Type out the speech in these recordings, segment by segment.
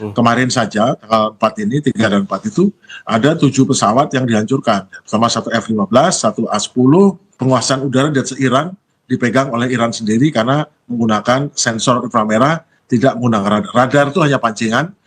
Kemarin saja tanggal 4 ini, 3 dan 4 itu ada 7 pesawat yang dihancurkan. Pertama satu F-15, satu A-10, penguasaan udara di atas Iran dipegang oleh Iran sendiri karena menggunakan sensor inframerah, tidak menggunakan radar. Radar itu hanya pancingan.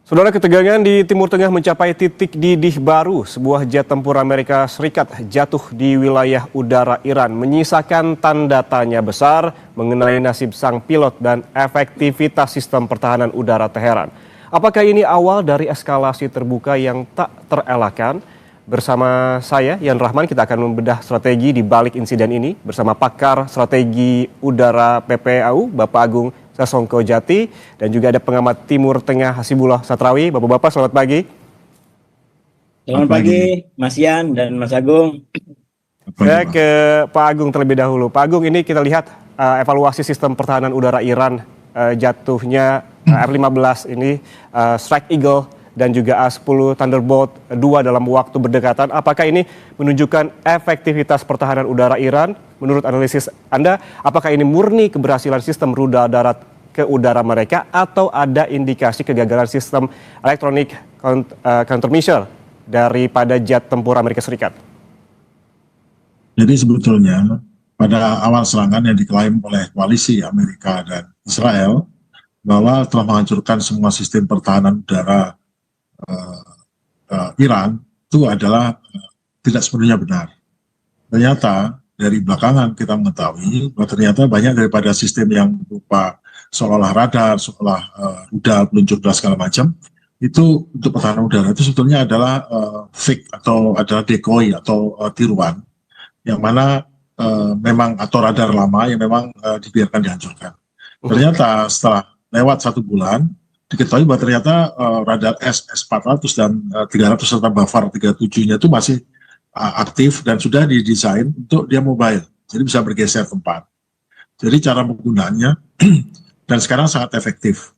Saudara, ketegangan di Timur Tengah mencapai titik didih baru. Sebuah jet tempur Amerika Serikat jatuh di wilayah udara Iran, menyisakan tanda tanya besar mengenai nasib sang pilot dan efektivitas sistem pertahanan udara Teheran. Apakah ini awal dari eskalasi terbuka yang tak terelakkan? Bersama saya, Yan Rahman, kita akan membedah strategi di balik insiden ini bersama pakar strategi udara PPAU, Bapak Agung Sasongko Jati, dan juga ada pengamat Timur Tengah Hasibullah Satrawi. Bapak-bapak, selamat pagi. Selamat pagi, Mas Yan dan Mas Agung. Saya ke Pak Agung terlebih dahulu. Pak Agung, ini kita lihat evaluasi sistem pertahanan udara Iran, jatuhnya F-15 ini, Strike Eagle dan juga A-10 Thunderbolt 2 dalam waktu berdekatan. Apakah ini menunjukkan efektivitas pertahanan udara Iran? Menurut analisis Anda, apakah ini murni keberhasilan sistem rudal darat ke udara mereka atau ada indikasi kegagalan sistem elektronik countermeasure daripada jet tempur Amerika Serikat? Jadi sebetulnya pada awal serangan yang diklaim oleh koalisi Amerika dan Israel bahwa telah menghancurkan semua sistem pertahanan udara Iran itu adalah tidak sepenuhnya benar. Ternyata dari belakangan kita mengetahui bahwa ternyata banyak daripada sistem yang berupa seolah-olah radar, seolah rudal, peluncur udara segala macam, itu untuk pertahanan udara itu sebetulnya adalah fake atau adalah decoy atau tiruan yang mana memang atau radar lama yang memang dibiarkan dihancurkan. Ternyata setelah lewat 1 bulan diketahui bahwa ternyata radar S400 dan 300 serta Bafar 37-nya itu masih aktif dan sudah didesain untuk dia mobile, jadi bisa bergeser tempat. Jadi cara penggunaannya dan sekarang sangat efektif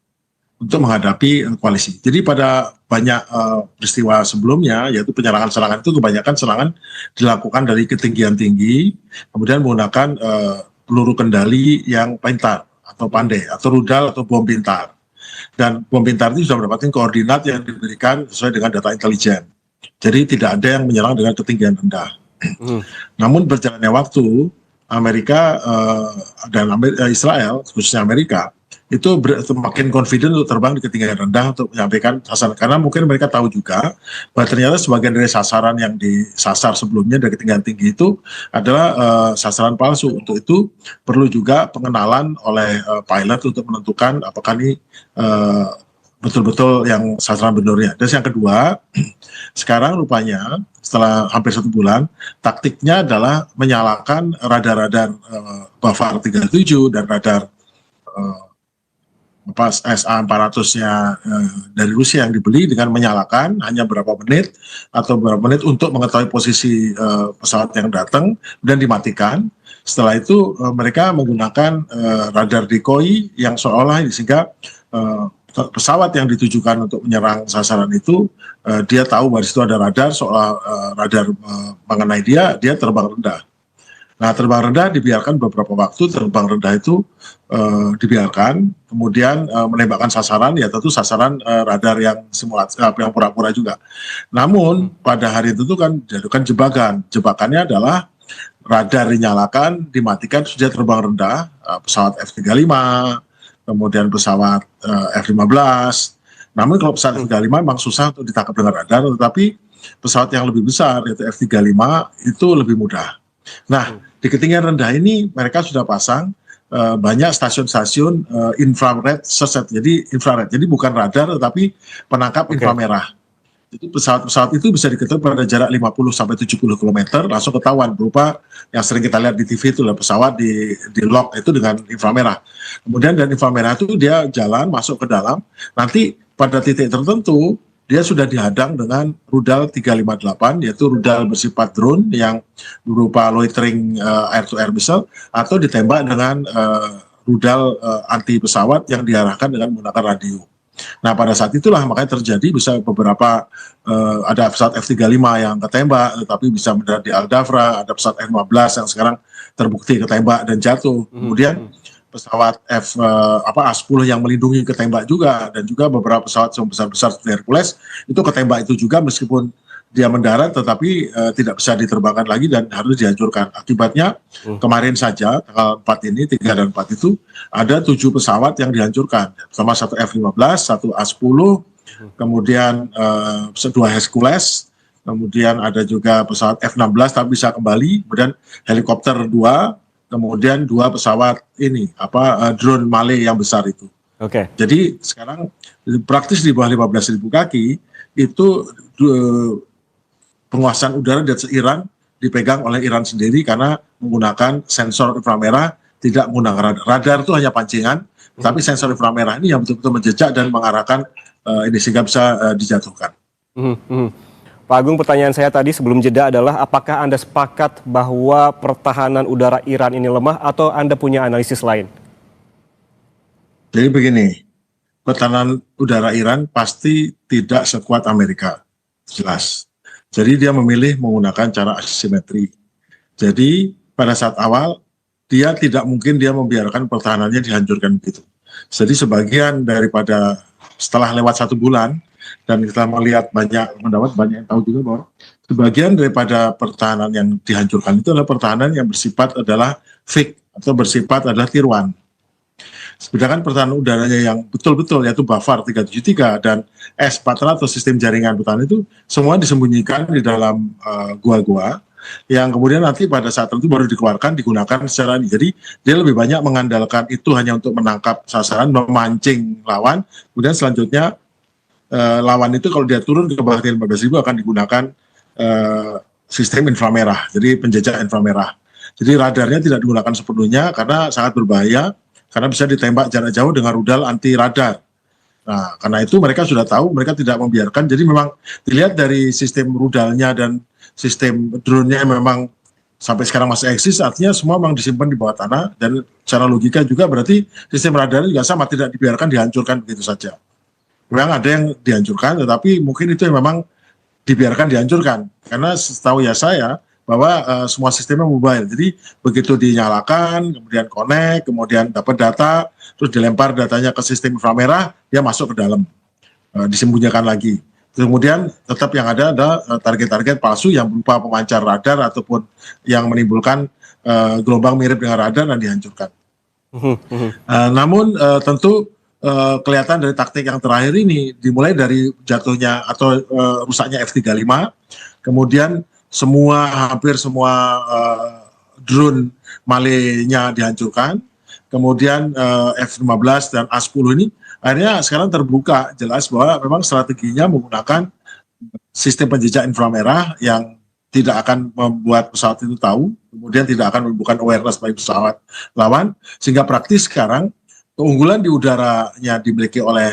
untuk menghadapi koalisi. Jadi pada banyak peristiwa sebelumnya, yaitu penyerangan-serangan itu kebanyakan serangan dilakukan dari ketinggian tinggi, kemudian menggunakan peluru kendali yang pintar atau pandai, atau rudal atau bom pintar. Dan bom pintar itu sudah mendapatkan koordinat yang diberikan sesuai dengan data intelijen. Jadi tidak ada yang menyerang dengan ketinggian rendah. Namun berjalannya waktu, Amerika dan Israel, khususnya Amerika, itu semakin confident untuk terbang di ketinggian rendah untuk menyampaikan sasaran. Karena mungkin mereka tahu juga bahwa ternyata sebagian dari sasaran yang disasar sebelumnya dari ketinggian tinggi itu adalah sasaran palsu. Untuk itu perlu juga pengenalan oleh pilot untuk menentukan apakah ini betul-betul yang sasaran benarnya. Dan yang kedua, sekarang rupanya setelah hampir 1 bulan, taktiknya adalah menyalakan radar-radar Bafar 37 dan radar SA-400-nya dari Rusia yang dibeli dengan menyalakan hanya beberapa menit untuk mengetahui posisi pesawat yang datang dan dimatikan. Setelah itu mereka menggunakan radar decoy yang seolah sehingga pesawat yang ditujukan untuk menyerang sasaran itu dia tahu bahwa di situ ada radar, seolah radar mengenai dia terbang rendah. Nah, terbang rendah dibiarkan beberapa waktu, terbang rendah itu dibiarkan, kemudian menembakkan sasaran, ya tentu sasaran radar yang simulasi, yang pura-pura juga. Namun pada hari itu kan diadukan jebakannya adalah radar dinyalakan, dimatikan, sudah terbang rendah, pesawat F-35, kemudian pesawat F-15. Namun kalau pesawat F-35 memang susah untuk ditangkap dengan radar, tetapi pesawat yang lebih besar, yaitu F-35, itu lebih mudah. Nah, di ketinggian rendah ini mereka sudah pasang banyak stasiun-stasiun infrared search, jadi infrared, jadi bukan radar tetapi penangkap inframerah. Jadi pesawat-pesawat itu bisa diketahui pada jarak 50-70 km langsung ketahuan berupa yang sering kita lihat di TV itu lah, pesawat di lock itu dengan inframerah. Kemudian dari inframerah itu dia jalan masuk ke dalam, nanti pada titik tertentu dia sudah dihadang dengan rudal 358, yaitu rudal bersifat drone yang berupa loitering air-to-air missile, atau ditembak dengan rudal anti pesawat yang diarahkan dengan menggunakan radio. Nah, pada saat itulah makanya terjadi bisa beberapa ada pesawat F-35 yang ketembak, tetapi bisa mendarat di Al Dhafra, ada pesawat F-15 yang sekarang terbukti ketembak dan jatuh. Kemudian pesawat A-10 yang melindungi ketembak juga, dan juga beberapa pesawat yang besar-besar seperti Hercules itu ketembak itu juga, meskipun dia mendarat tetapi tidak bisa diterbangkan lagi dan harus dihancurkan. Akibatnya kemarin saja tanggal 4 ini, 3 dan 4 itu ada 7 pesawat yang dihancurkan, sama satu F-15, satu A-10, kemudian 2 Hercules, kemudian ada juga pesawat F-16 tapi bisa kembali, kemudian helikopter 2, kemudian 2 pesawat ini drone Male yang besar itu. Oke. Jadi sekarang praktis di bawah 15.000 kaki itu penguasaan udara di atas Iran dipegang oleh Iran sendiri karena menggunakan sensor inframerah, tidak menggunakan radar. Radar itu hanya pancingan, tapi sensor inframerah ini yang betul-betul menjejak dan mengarahkan ini sehingga bisa dijatuhkan. Pak Agung, pertanyaan saya tadi sebelum jeda adalah apakah Anda sepakat bahwa pertahanan udara Iran ini lemah atau Anda punya analisis lain? Jadi begini, pertahanan udara Iran pasti tidak sekuat Amerika, jelas. Jadi dia memilih menggunakan cara asimetri. Jadi pada saat awal dia tidak mungkin dia membiarkan pertahanannya dihancurkan begitu. Jadi sebagian daripada setelah lewat 1 bulan, dan kita melihat mendapat banyak yang tahu juga bahwa sebagian daripada pertahanan yang dihancurkan itu adalah pertahanan yang bersifat adalah fake atau bersifat adalah tiruan. Sedangkan pertahanan udaranya yang betul-betul yaitu Bafar 373 dan S-400 sistem jaringan pertahanan itu semua disembunyikan di dalam gua-gua yang kemudian nanti pada saat itu baru dikeluarkan digunakan secara ini. Jadi dia lebih banyak mengandalkan itu hanya untuk menangkap sasaran, memancing lawan, kemudian selanjutnya lawan itu kalau dia turun ke bawah 15.000 akan digunakan sistem inframerah, jadi penjejak inframerah. Jadi radarnya tidak digunakan sepenuhnya karena sangat berbahaya, karena bisa ditembak jarak jauh dengan rudal anti radar. Nah, karena itu mereka sudah tahu, mereka tidak membiarkan. Jadi memang dilihat dari sistem rudalnya dan sistem drone-nya memang sampai sekarang masih eksis, artinya semua memang disimpan di bawah tanah, dan secara logika juga berarti sistem radarnya juga sama, tidak dibiarkan dihancurkan begitu saja. Memang ada yang dihancurkan, tetapi mungkin itu yang memang dibiarkan dihancurkan. Karena setahu ya saya, bahwa semua sistemnya mobile. Jadi begitu dinyalakan, kemudian connect, kemudian dapat data, terus dilempar datanya ke sistem inframerah, dia masuk ke dalam, disembunyikan lagi. Kemudian tetap yang ada target-target palsu yang berupa pemancar radar ataupun yang menimbulkan gelombang mirip dengan radar dan dihancurkan. Namun tentu kelihatan dari taktik yang terakhir ini dimulai dari jatuhnya atau rusaknya F-35, kemudian hampir semua drone Male-nya dihancurkan, kemudian F-15 dan A-10 ini akhirnya sekarang terbuka jelas bahwa memang strateginya menggunakan sistem penjejak inframerah yang tidak akan membuat pesawat itu tahu, kemudian tidak akan menimbulkan awareness bagi pesawat lawan, sehingga praktis sekarang keunggulan di udaranya dimiliki oleh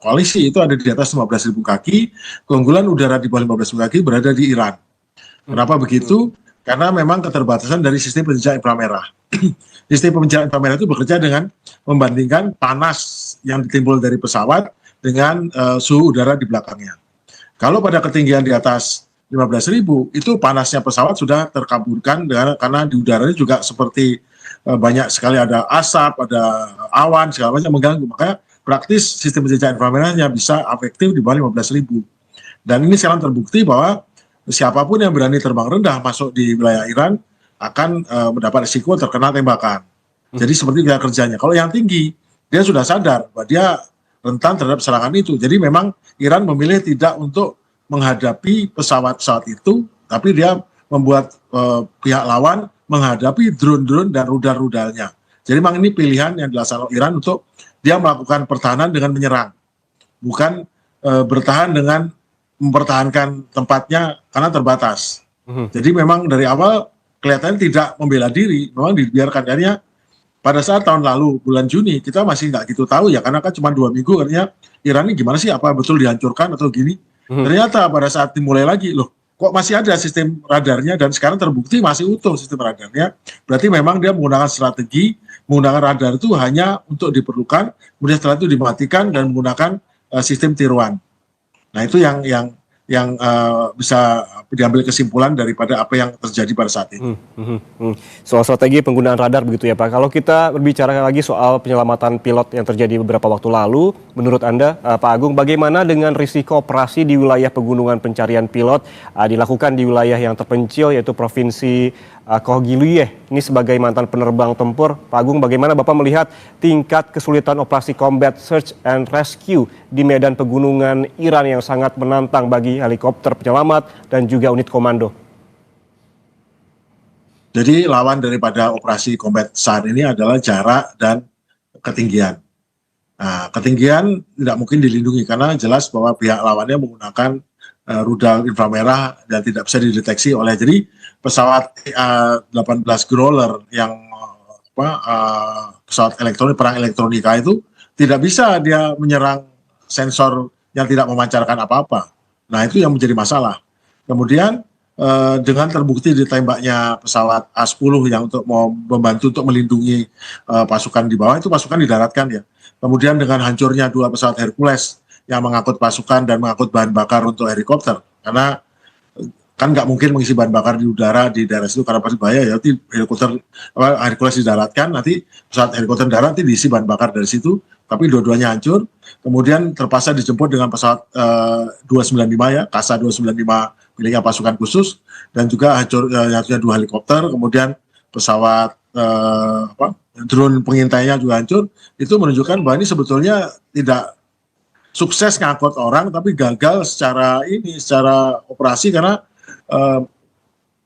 koalisi itu ada di atas 15.000 kaki, keunggulan udara di bawah 15.000 kaki berada di Iran. Kenapa begitu? Karena memang keterbatasan dari sistem penjejak inframerah. Sistem penjejak inframerah itu bekerja dengan membandingkan panas yang ditimbul dari pesawat dengan suhu udara di belakangnya. Kalau pada ketinggian di atas 15.000, itu panasnya pesawat sudah terkaburkan karena di udaranya juga seperti banyak sekali ada asap, ada awan, segala macam mengganggu. Makanya praktis sistem penjejak inframerahnya bisa efektif di bawah 15.000. Dan ini sekarang terbukti bahwa siapapun yang berani terbang rendah masuk di wilayah Iran akan mendapat risiko terkena tembakan. Jadi seperti dia kerjanya. Kalau yang tinggi, dia sudah sadar bahwa dia rentan terhadap serangan itu. Jadi memang Iran memilih tidak untuk menghadapi pesawat-pesawat itu, tapi dia membuat pihak lawan menghadapi drone-drone dan rudal-rudalnya. Jadi memang ini pilihan yang dilaksanakan Iran untuk dia melakukan pertahanan dengan menyerang, bukan bertahan dengan mempertahankan tempatnya karena terbatas. Jadi memang dari awal kelihatannya tidak membela diri, memang dibiarkan. Akhirnya pada saat tahun lalu bulan Juni kita masih nggak gitu tahu ya, karena kan cuma 2 minggu artinya Iran ini gimana sih, apa betul dihancurkan atau gini. Ternyata pada saat dimulai lagi, loh kok masih ada sistem radarnya, dan sekarang terbukti masih utuh sistem radarnya. Berarti memang dia menggunakan strategi, menggunakan radar itu hanya untuk diperlukan, kemudian setelah itu dimatikan dan menggunakan sistem tiruan. Nah itu yang bisa diambil kesimpulan daripada apa yang terjadi pada saat ini. Soal strategi penggunaan radar begitu ya Pak. Kalau kita berbicara lagi soal penyelamatan pilot yang terjadi beberapa waktu lalu, menurut Anda Pak Agung, bagaimana dengan risiko operasi di wilayah pegunungan pencarian pilot dilakukan di wilayah yang terpencil yaitu Provinsi Kogiluyeh? Ini sebagai mantan penerbang tempur, Pak Agung, bagaimana Bapak melihat tingkat kesulitan operasi combat search and rescue di medan pegunungan Iran yang sangat menantang bagi helikopter penyelamat dan juga unit komando? Jadi lawan daripada operasi combat SAR ini adalah jarak dan ketinggian. Nah, ketinggian tidak mungkin dilindungi karena jelas bahwa pihak lawannya menggunakan rudal inframerah dan tidak bisa dideteksi oleh, jadi pesawat A-18 Growler yang pesawat elektronik, perang elektronika itu tidak bisa dia menyerang sensor yang tidak memancarkan apa-apa. Nah, itu yang menjadi masalah. Kemudian dengan terbukti ditembaknya pesawat A-10 yang untuk membantu untuk melindungi pasukan di bawah, itu pasukan didaratkan ya. Kemudian dengan hancurnya 2 pesawat Hercules yang mengangkut pasukan dan mengangkut bahan bakar untuk helikopter, karena kan nggak mungkin mengisi bahan bakar di udara di daerah situ karena pasti bahaya ya. Nanti helikopter Hercules didaratkan, nanti pesawat helikopter darat nanti diisi bahan bakar dari situ, tapi dua-duanya hancur. Kemudian terpaksa dijemput dengan pesawat 295 ya, Kasa 295 miliknya pasukan khusus, dan juga hancurnya 2 helikopter. Kemudian pesawat drone pengintainya juga hancur. Itu menunjukkan bahwa ini sebetulnya tidak sukses ngangkut orang, tapi gagal secara operasi karena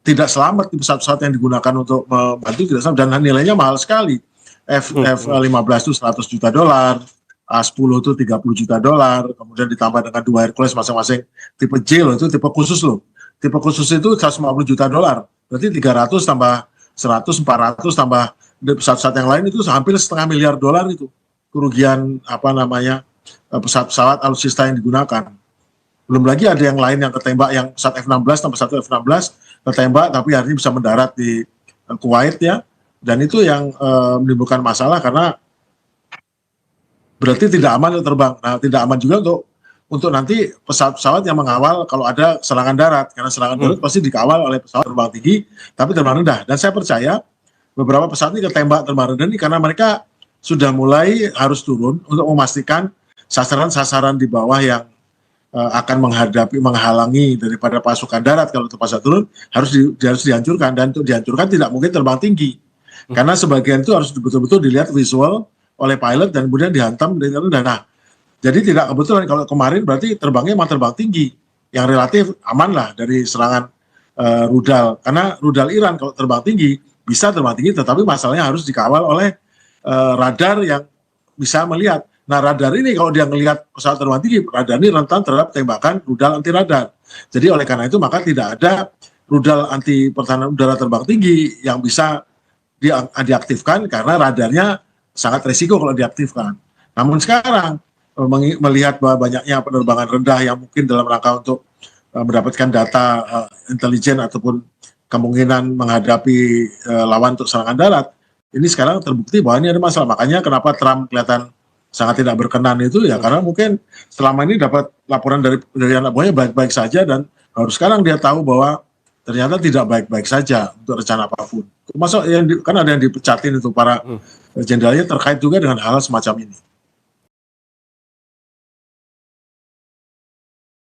tidak selamat di pesawat-pesawat yang digunakan untuk membantu, tidak selamat, dan nilainya mahal sekali. F-15 itu $100 juta, A-10 itu $30 juta, kemudian ditambah dengan 2 Hercules masing-masing tipe J loh, itu tipe khusus loh. Tipe khusus itu $150 juta, berarti 300 tambah 100, 400 tambah pesawat-pesawat yang lain itu hampir $500 miliar itu kerugian pesawat-pesawat alutsista yang digunakan. Belum lagi ada yang lain yang ketembak, yang pesawat F-16 tambah 1 F-16 ketembak tapi akhirnya bisa mendarat di Kuwait ya, dan itu yang menimbulkan masalah karena berarti tidak aman untuk terbang. Nah, tidak aman juga untuk nanti pesawat-pesawat yang mengawal kalau ada serangan darat, karena serangan darat pasti dikawal oleh pesawat terbang tinggi tapi terbang rendah. Dan saya percaya beberapa pesawat ini ketembak terbang rendah ini karena mereka sudah mulai harus turun untuk memastikan sasaran-sasaran di bawah yang akan menghalangi daripada pasukan darat kalau terpaksa turun harus dihancurkan, dan untuk dihancurkan tidak mungkin terbang tinggi karena sebagian itu harus betul-betul dilihat visual oleh pilot dan kemudian dihantam dari rendah. Nah, jadi tidak kebetulan kalau kemarin berarti terbangnya memang terbang tinggi yang relatif aman lah dari serangan rudal, karena rudal Iran kalau terbang tinggi bisa terbang tinggi, tetapi masalahnya harus dikawal oleh radar yang bisa melihat. Nah, radar ini kalau dia melihat pesawat terbang tinggi, radar ini rentan terhadap tembakan rudal anti radar. Jadi oleh karena itu maka tidak ada rudal anti pertahanan udara terbang tinggi yang bisa diaktifkan karena radarnya sangat resiko kalau diaktifkan. Namun sekarang melihat bahwa banyaknya penerbangan rendah yang mungkin dalam rangka untuk mendapatkan data intelijen ataupun kemungkinan menghadapi lawan untuk serangan darat, ini sekarang terbukti bahwa ini ada masalah. Makanya kenapa Trump kelihatan sangat tidak berkenan itu ya karena mungkin selama ini dapat laporan dari anak buahnya baik-baik saja, dan baru sekarang dia tahu bahwa ternyata tidak baik-baik saja untuk rencana apapun. Termasuk kan ada yang dipecatin itu para jenderalnya terkait juga dengan hal semacam ini.